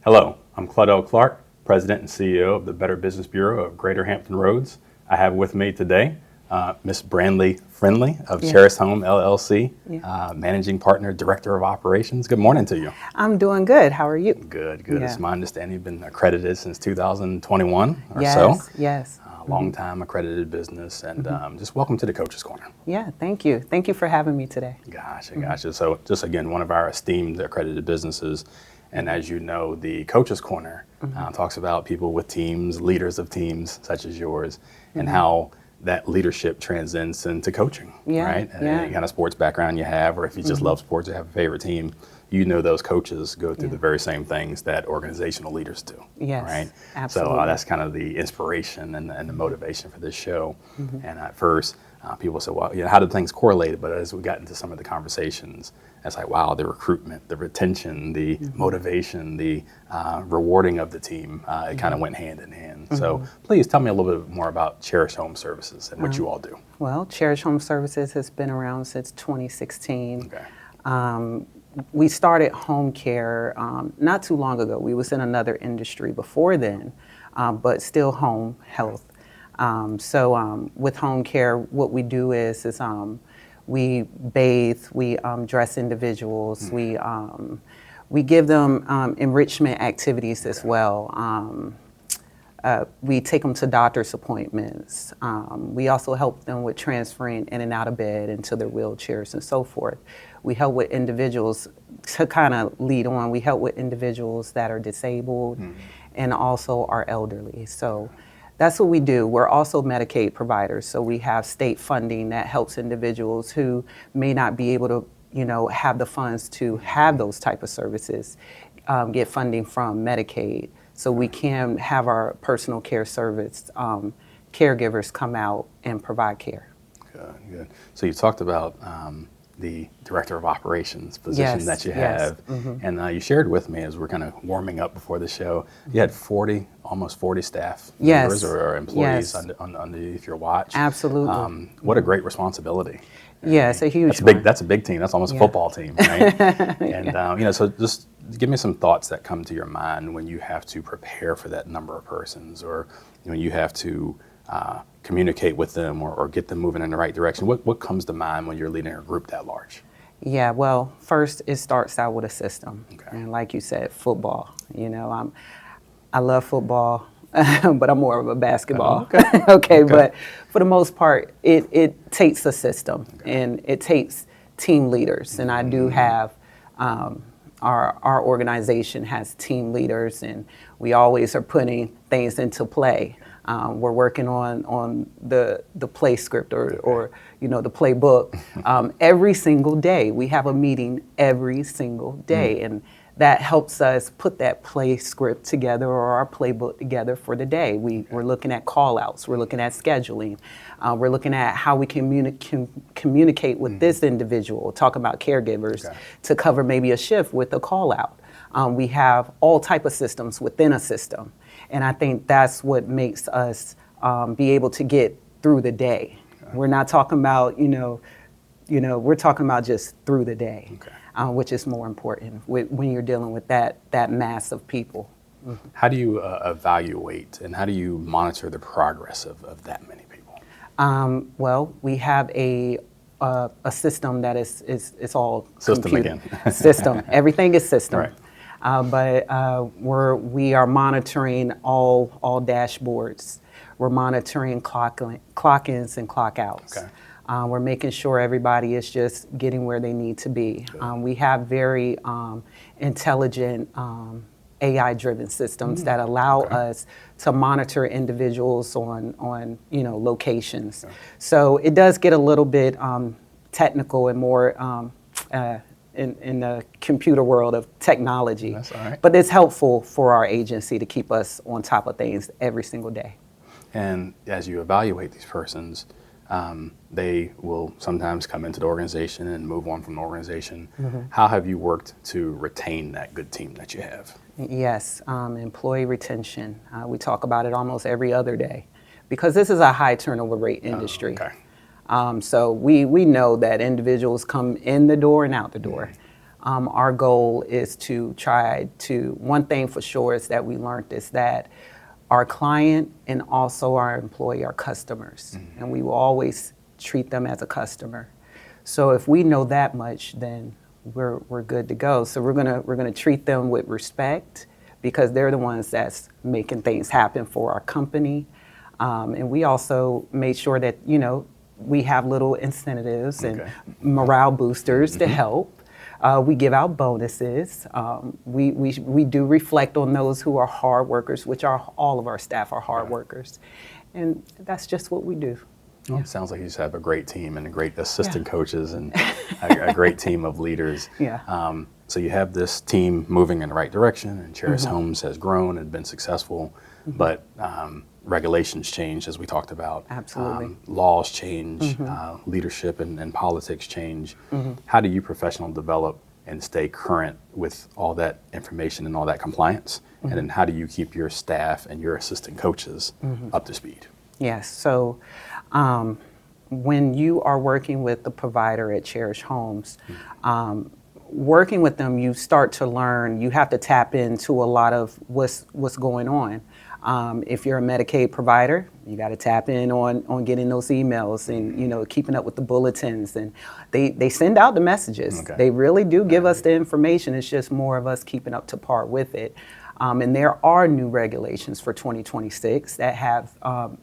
Hello, I'm Claudell Clark, President and CEO of the Better Business Bureau of Greater Hampton Roads. I have with me today Miss Brandi Finley of Cherished Home LLC, Managing Partner, Director of Operations. Good morning to you. I'm doing good. How are you? Good. It's my understanding you've been accredited since 2021 or Yes, so. yes. Long time accredited business, and just welcome to the Coach's Corner. Yeah, thank you. Thank you for having me today. Gotcha. So just again, one of our esteemed accredited businesses. And as you know, the Coach's Corner talks about people with teams, leaders of teams such as yours, and how that leadership transcends into coaching, right? And any kind of sports background you have, or if you just love sports or have a favorite team, you know those coaches go through the very same things that organizational leaders do, right? Absolutely. So that's kind of the inspiration and the motivation for this show. And at first, people say, well, how do things correlate? But as we got into some of the conversations, it's like, wow, the recruitment, the retention, the motivation, the rewarding of the team, it kind of went hand in hand. So please tell me a little bit more about Cherished Home Services and what you all do. Well, Cherished Home Services has been around since 2016. Okay. We started home care not too long ago. We was in another industry before then, but still home health. So with home care, what we do is we bathe, we dress individuals, we give them enrichment activities as well. We take them to doctor's appointments. We also help them with transferring in and out of bed into their wheelchairs and so forth. We help with individuals, to kind of lead on, we help with individuals that are disabled and also are elderly. So that's what we do. We're also Medicaid providers, so we have state funding that helps individuals who may not be able to, have the funds to have those type of services, get funding from Medicaid, so we can have our personal care service caregivers come out and provide care. Good. So you talked about the Director of Operations position that you have, and you shared with me as we're kind of warming up before the show, you had almost 40 staff members or employees underneath your watch. Absolutely. What a great responsibility. Yeah, it's a huge one. That's a big team. That's almost a football team, right? And so just give me some thoughts that come to your mind when you have to prepare for that number of persons, or when you have to communicate with them or get them moving in the right direction. What comes to mind when you're leading a group that large? Yeah, well, first it starts out with a system. And like you said, football. I love football, but I'm more of a basketball. But for the most part, it takes a system and it takes team leaders. And I do have, our organization has team leaders, and we always are putting things into play. We're working on the play script or the playbook every single day. We have a meeting every single day, and that helps us put that play script together or our playbook together for the day. We're looking at call outs, we're looking at scheduling, we're looking at how we can communicate with this individual, talk about caregivers to cover maybe a shift with a call out. We have all type of systems within a system. And I think that's what makes us be able to get through the day. We're not talking about, we're talking about just through the day, which is more important when you're dealing with that mass of people. How do you evaluate and how do you monitor the progress of that many people? Well, we have a system that is all system computer. Again. System. Everything is system. Right. But we are monitoring all dashboards. We're monitoring clock ins and clock outs. We're making sure everybody is just getting where they need to be. We have very intelligent AI-driven systems that allow us to monitor individuals on locations. So it does get a little bit technical and more in the computer world of technology. That's all right. But it's helpful for our agency to keep us on top of things every single day. And as you evaluate these persons, they will sometimes come into the organization and move on from the organization. How have you worked to retain that good team that you have? Yes, employee retention. We talk about it almost every other day because this is a high turnover rate industry. So we know that individuals come in the door and out the door. our goal is to try to, one thing for sure is that we learned is that our client and also our employee are customers, and we will always treat them as a customer. So if we know that much, then we're good to go. So we're gonna treat them with respect because they're the ones that's making things happen for our company. And we also made sure that, we have little incentives and morale boosters to help. We give out bonuses. We do reflect on those who are hard workers, which are all of our staff are hard workers. And that's just what we do. Well, it sounds like you just have a great team and a great assistant coaches and a great team of leaders. So you have this team moving in the right direction, and Cherished Homes has grown and been successful, but regulations change, as we talked about. Absolutely. Laws change, leadership and politics change. How do you professionally develop and stay current with all that information and all that compliance? And then how do you keep your staff and your assistant coaches up to speed? Yes. So when you are working with the provider at Cherished Homes, working with them, you start to learn, you have to tap into a lot of what's going on. If you're a Medicaid provider, you got to tap in on getting those emails and, keeping up with the bulletins. And they send out the messages. They really do give us the information. It's just more of us keeping up to par with it. And there are new regulations for 2026 that have,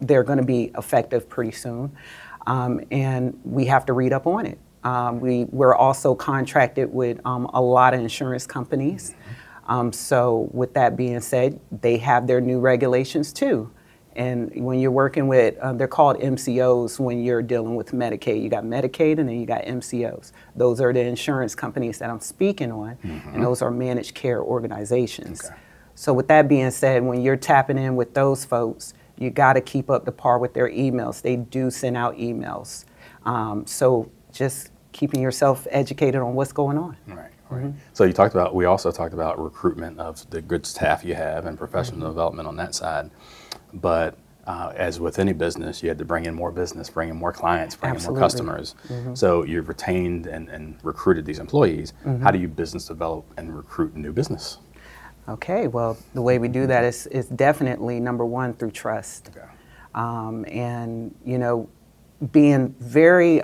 they're going to be effective pretty soon. And we have to read up on it. We're also contracted with a lot of insurance companies. So with that being said, they have their new regulations too. And when you're working with, they're called MCOs when you're dealing with Medicaid. You got Medicaid and then you got MCOs. Those are the insurance companies that I'm speaking on, and those are managed care organizations. So with that being said, when you're tapping in with those folks, you got to keep up to par with their emails. They do send out emails. So just keeping yourself educated on what's going on. Right. So we also talked about recruitment of the good staff you have and professional development on that side. But as with any business, you had to bring in more business, bring in more clients, bring in more customers. So you've retained and recruited these employees. How do you business develop and recruit new business? Okay, well, the way we do that is definitely number one through trust. And, being very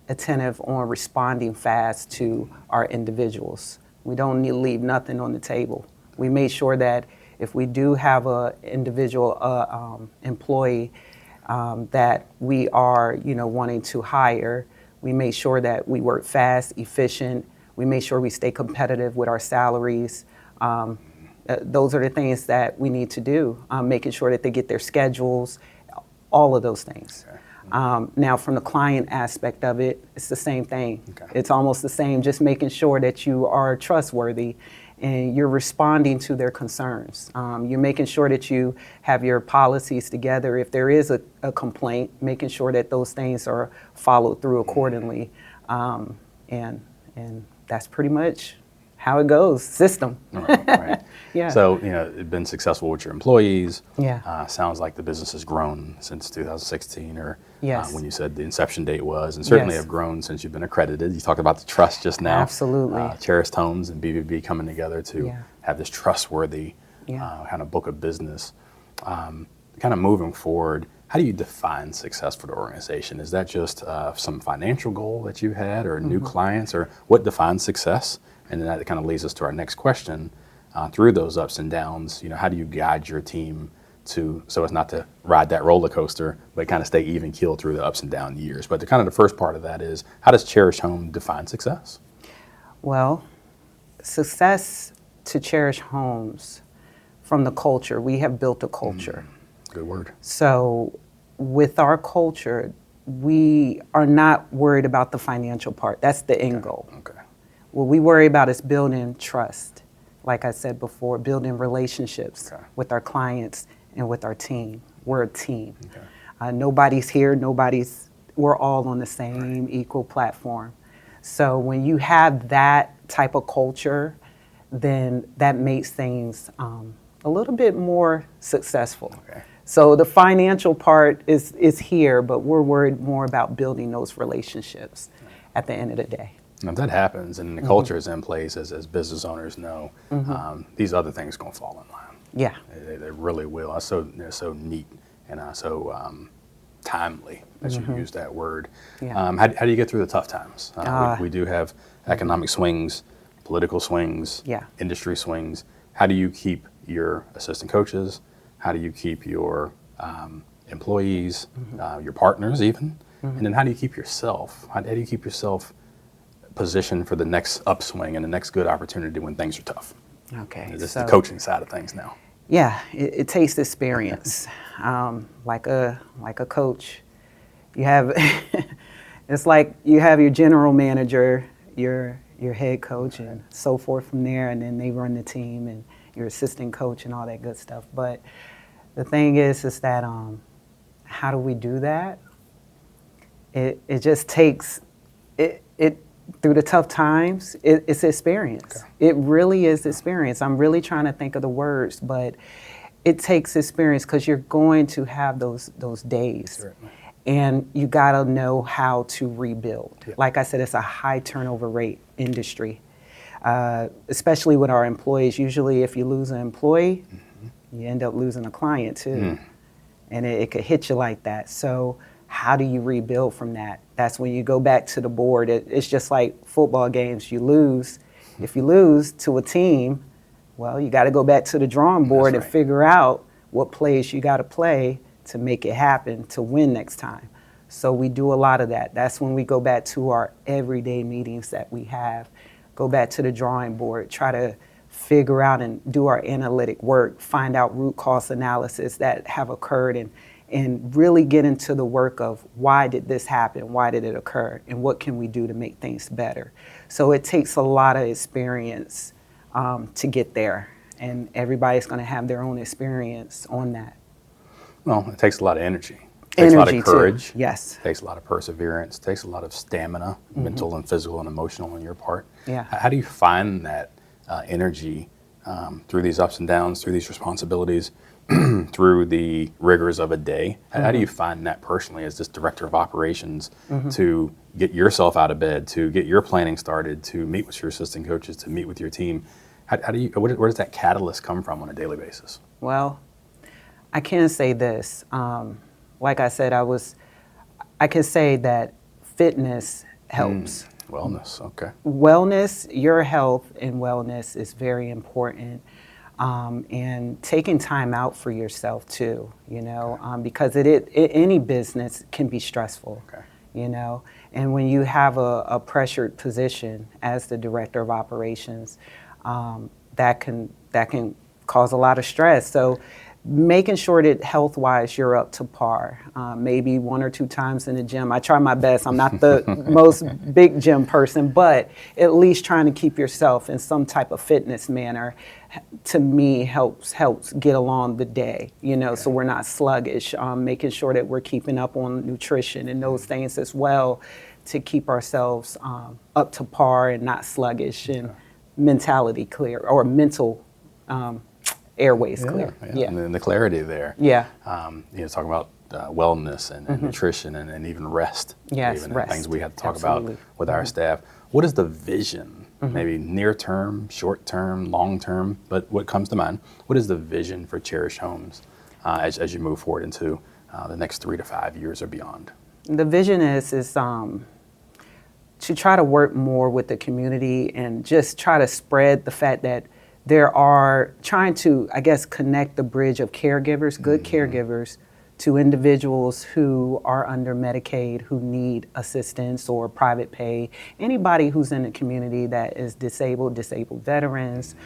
attentive on responding fast to our individuals. We don't need to leave nothing on the table. We made sure that if we do have an individual employee that we are, wanting to hire, we made sure that we work fast, efficient. We made sure we stay competitive with our salaries. Those are the things that we need to do, making sure that they get their schedules, all of those things. Now, from the client aspect of it, it's the same thing. It's almost the same, just making sure that you are trustworthy and you're responding to their concerns. You're making sure that you have your policies together. If there is a complaint, making sure that those things are followed through accordingly. And that's pretty much how it goes, system. Right. So, it's been successful with your employees. Sounds like the business has grown since 2016 or when you said the inception date was, and certainly have grown since you've been accredited. You talked about the trust just now. Absolutely. Cherished Homes and BBB coming together to have this trustworthy kind of book of business. Kind of moving forward, how do you define success for the organization? Is that just some financial goal that you had or new clients, or what defines success? And then that kind of leads us to our next question. Through those ups and downs, how do you guide your team so as not to ride that roller coaster, but kind of stay even keeled through the ups and down years? But the first part of that is, how does Cherished Home define success? Well, success to Cherished Homes, from the culture, we have built a culture. Good word. So with our culture, we are not worried about the financial part. That's the end goal. What we worry about is building trust. Like I said before, building relationships with our clients and with our team. We're a team. Nobody's here, we're all on the same equal platform. So when you have that type of culture, then that makes things a little bit more successful. So the financial part is here, but we're worried more about building those relationships at the end of the day. And if that happens and the culture is in place, as business owners know, these other things are going to fall in line. Yeah. They really will. They're so neat and so timely that you use that word. Yeah. How do you get through the tough times? We do have economic swings, political swings, industry swings. How do you keep your assistant coaches? How do you keep your employees, your partners even? And then how do you keep yourself? How do you keep yourself positioned for the next upswing and the next good opportunity when things are tough? Okay. This is the coaching side of things now. Yeah, it takes experience. Like a coach, you have it's like you have your general manager, your head coach, and so forth from there, and then they run the team and your assistant coach and all that good stuff. But the thing is that how do we do that? It just takes it through the tough times. It's experience. Okay. It really is experience. I'm really trying to think of the words, but it takes experience because you're going to have those days. Certainly. And you got to know how to rebuild. Yep. Like I said, it's a high turnover rate industry, especially with our employees. Usually if you lose an employee, you end up losing a client too. And it could hit you like that. So how do you rebuild from that? That's when you go back to the board. It's just like football games. You lose. If you lose to a team, well, you got to go back to the drawing board and figure out what plays you got to play to make it happen to win next time. So we do a lot of that. That's when we go back to our everyday meetings that we have, go back to the drawing board, try to figure out and do our analytic work, find out root cause analysis that have occurred, and really get into the work of why did this happen, why did it occur, and what can we do to make things better. So it takes a lot of experience to get there, and everybody's going to have their own experience on that. Well, it takes a lot of energy. It takes a lot of courage. Too. Yes. It takes a lot of perseverance. It takes a lot of stamina, mental and physical and emotional on your part. Yeah. How do you find that energy through these ups and downs, through these responsibilities, through the rigors of a day? How do you find that personally as this director of operations to get yourself out of bed, to get your planning started, to meet with your assistant coaches, to meet with your team? Where does that catalyst come from on a daily basis? Well, I can say this. Like I said, I can say that fitness helps. Wellness, okay. Wellness, your health and wellness is very important. And taking time out for yourself too, because any business can be stressful, and when you have a pressured position as the director of operations, that can cause a lot of stress. So making sure that health-wise you're up to par, maybe 1 or 2 times in the gym. I try my best. I'm not the most big gym person, but at least trying to keep yourself in some type of fitness manner, to me, helps get along the day, so we're not sluggish, making sure that we're keeping up on nutrition and those things as well to keep ourselves up to par and not sluggish and mentality clear, or mental airways clear. Yeah. And then the clarity there. Yeah. Talking about wellness and nutrition and even rest. Yes, even rest. Things we have to talk about with our staff. What is the vision? Maybe near term, short term, long term, but what comes to mind? What is the vision for Cherished Homes as you move forward into the next 3 to 5 years or beyond? The vision is to try to work more with the community and just try to spread the fact that there are trying to, connect the bridge of caregivers, good caregivers, to individuals who are under Medicaid, who need assistance or private pay, anybody who's in the community that is disabled veterans,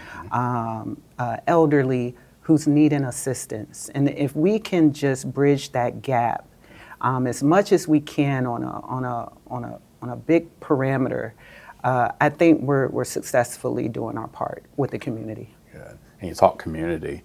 elderly, who's needing assistance. And if we can just bridge that gap as much as we can on a big parameter, I think we're successfully doing our part with the community. Good. And you talk community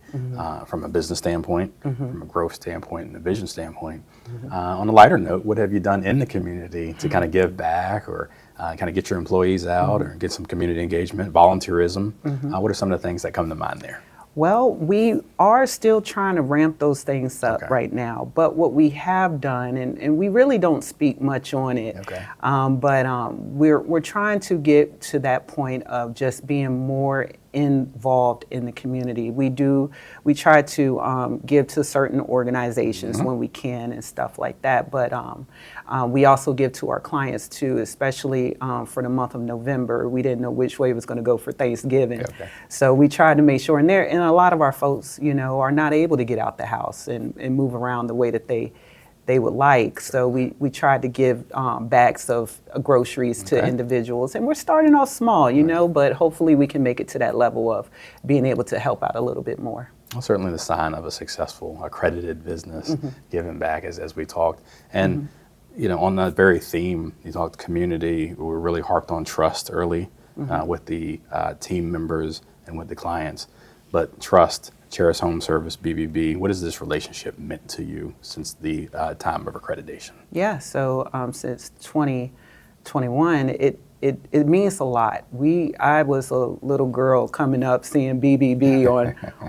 from a business standpoint, from a growth standpoint, and a vision standpoint. On a lighter note, what have you done in the community to kind of give back or kind of get your employees out or get some community engagement, volunteerism? What are some of the things that come to mind there? Well, we are still trying to ramp those things up Okay. right now. But what we have done, and we really don't speak much on it, Okay. but we're trying to get to that point of just being more involved in the community. We try to give to certain organizations when we can and stuff like that. But we also give to our clients too, especially for the month of November. We didn't know which way it was going to go for Thanksgiving. Okay. So we tried to make sure, and a lot of our folks, are not able to get out the house and move around the way that they would like. So we tried to give bags of groceries to individuals. And we're starting off small, but hopefully we can make it to that level of being able to help out a little bit more. Well, certainly the sign of a successful, accredited business, giving back as we talked. And, on that very theme, you talked community, we really harped on trust early with the team members and with the clients. But trust, Cherished Home Service, BBB, what has this relationship meant to you since the time of accreditation? Yeah, so since 2021, it means a lot. I was a little girl coming up seeing BBB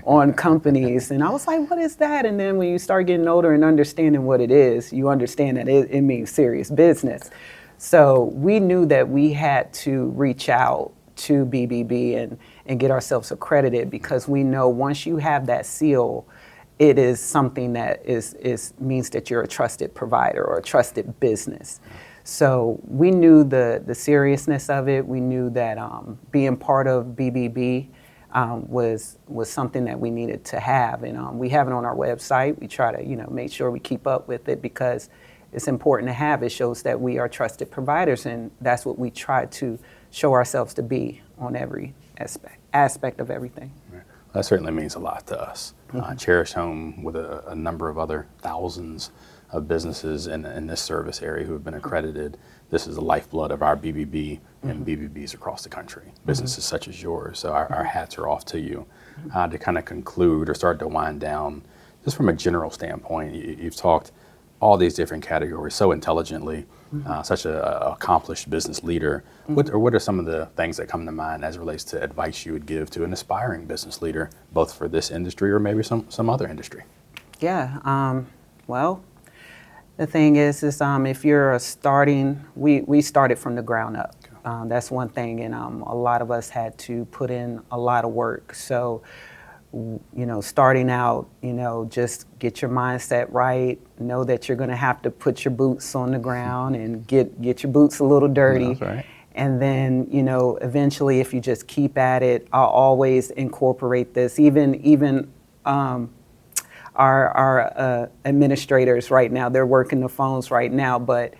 on companies, and I was like, what is that? And then when you start getting older and understanding what it is, you understand that it means serious business. So we knew that we had to reach out to BBB and get ourselves accredited, because we know once you have that seal, it is something that means that you're a trusted provider or a trusted business. So we knew the seriousness of it. We knew that being part of BBB was something that we needed to have, and we have it on our website. We try to make sure we keep up with it, because it's important to have. It shows that we are trusted providers, and that's what we try to show ourselves to be on every aspect of everything. That certainly means a lot to us. Cherished Home, with a number of other thousands of businesses in this service area who have been accredited, this is the lifeblood of our BBB and BBBs across the country, businesses such as yours. So our hats are off to you. To kind of conclude or start to wind down, just from a general standpoint, you've talked all these different categories so intelligently, such an accomplished business leader. What are some of the things that come to mind as it relates to advice you would give to an aspiring business leader, both for this industry or maybe some other industry? Yeah, well, the thing is if you're we started from the ground up. Okay. That's one thing, and a lot of us had to put in a lot of work. So, starting out, just get your mindset right. Know that you're going to have to put your boots on the ground and get your boots a little dirty. That's right. And then, eventually, if you just keep at it, I'll always incorporate this. Even our administrators right now, they're working the phones right now, but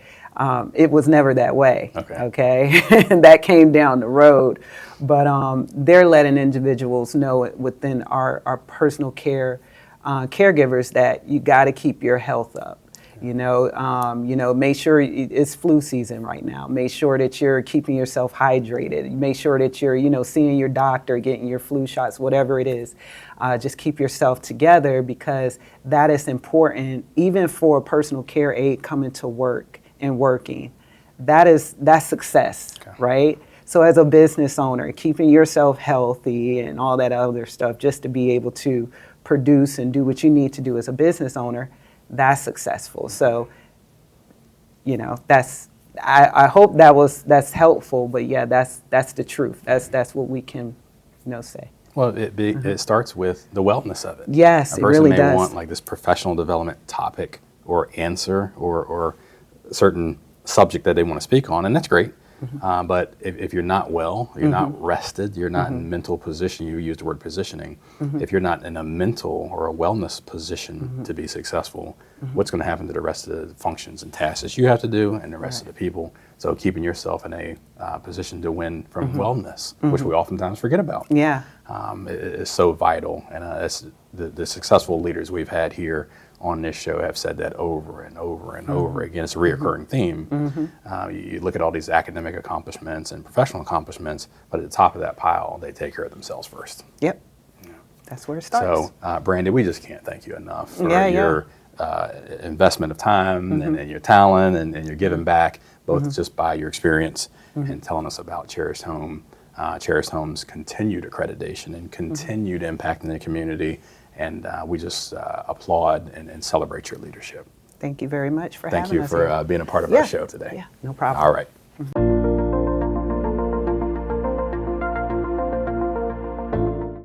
it was never that way. Okay? That came down the road. But they're letting individuals know within our personal care caregivers that you got to keep your health up. Make sure it's flu season right now. Make sure that you're keeping yourself hydrated. Make sure that you're, seeing your doctor, getting your flu shots, whatever it is. Just keep yourself together, because that is important, even for a personal care aide coming to work and working. That's success, right? So as a business owner, keeping yourself healthy and all that other stuff, just to be able to produce and do what you need to do as a business owner, that's successful. So, I hope that's helpful, but yeah, that's the truth. That's what we can, say. Well, it starts with the wellness of it. Yes, it really does. A person may want like this professional development topic or answer or certain subject that they want to speak on, and that's great. But if you're not well, you're not rested, you're not in mental position, you use the word positioning. If you're not in a mental or a wellness position to be successful, what's going to happen to the rest of the functions and tasks that you have to do and the rest of the people? So keeping yourself in a position to win from wellness, which we oftentimes forget about, is so vital. And it's the successful leaders we've had here on this show have said that over and over and over again. It's a reoccurring theme. You look at all these academic accomplishments and professional accomplishments, but at the top of that pile, they take care of themselves first. Yep. That's where it starts. So, Brandi, we just can't thank you enough for your investment of time and your talent and your giving back, both just by your experience and telling us about Cherished Home. Cherished Home's continued accreditation and continued impact in the community. And we just applaud and celebrate your leadership. Thank you very much for having us. Thank you for being a part of our show today. Yeah, no problem. All right.